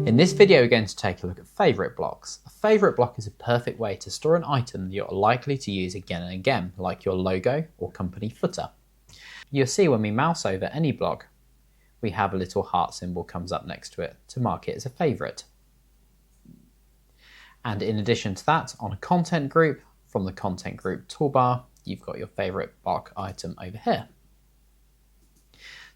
In this video, we're going to take a look at favourite blocks. A favourite block is a perfect way to store an item that you're likely to use again and again, like your logo or company footer. You'll see when we mouse over any block, we have a little heart symbol comes up next to it to mark it as a favourite. And in addition to that, on a content group, from the content group toolbar, you've got your favourite block item over here.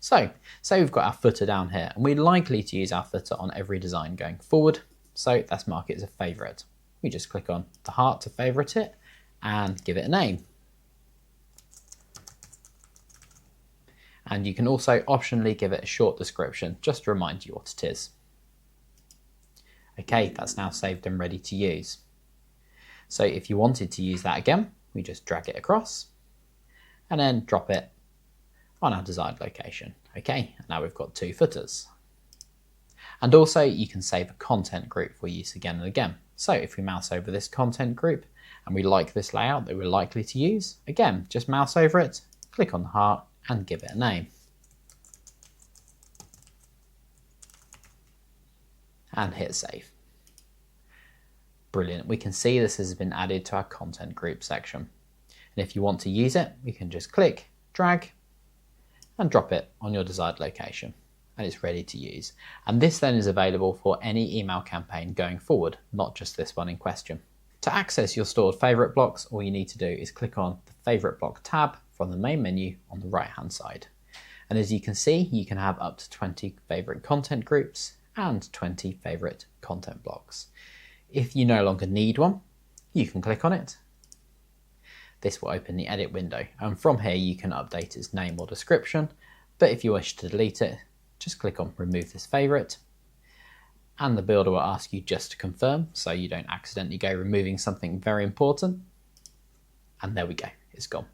So, say we've got our footer down here, and we're likely to use our footer on every design going forward, so let's mark it as a favourite. We just click on the heart to favourite it, and give it a name. And you can also optionally give it a short description, just to remind you what it is. Okay, that's now saved and ready to use. So if you wanted to use that again, we just drag it across, and then drop it on our desired location. Okay, now we've got two footers. And also you can save a content group for use again and again. So if we mouse over this content group and we like this layout that we're likely to use, again, just mouse over it, click on the heart and give it a name. And hit save. Brilliant, we can see this has been added to our content group section. And if you want to use it, we can just click, drag, and drop it on your desired location, and it's ready to use. And this then is available for any email campaign going forward, not just this one in question. To access your stored favourite blocks, all you need to do is click on the favourite block tab from the main menu on the right hand side. And as you can see, you can have up to 20 favourite content groups and 20 favourite content blocks. If you no longer need one, you can click on it. This will open the edit window, and from here you can update its name or description, but if you wish to delete it, just click on remove this favourite, and the builder will ask you just to confirm so you don't accidentally go removing something very important, and there we go, it's gone.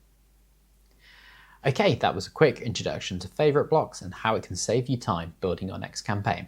Okay, that was a quick introduction to favourite blocks and how it can save you time building your next campaign.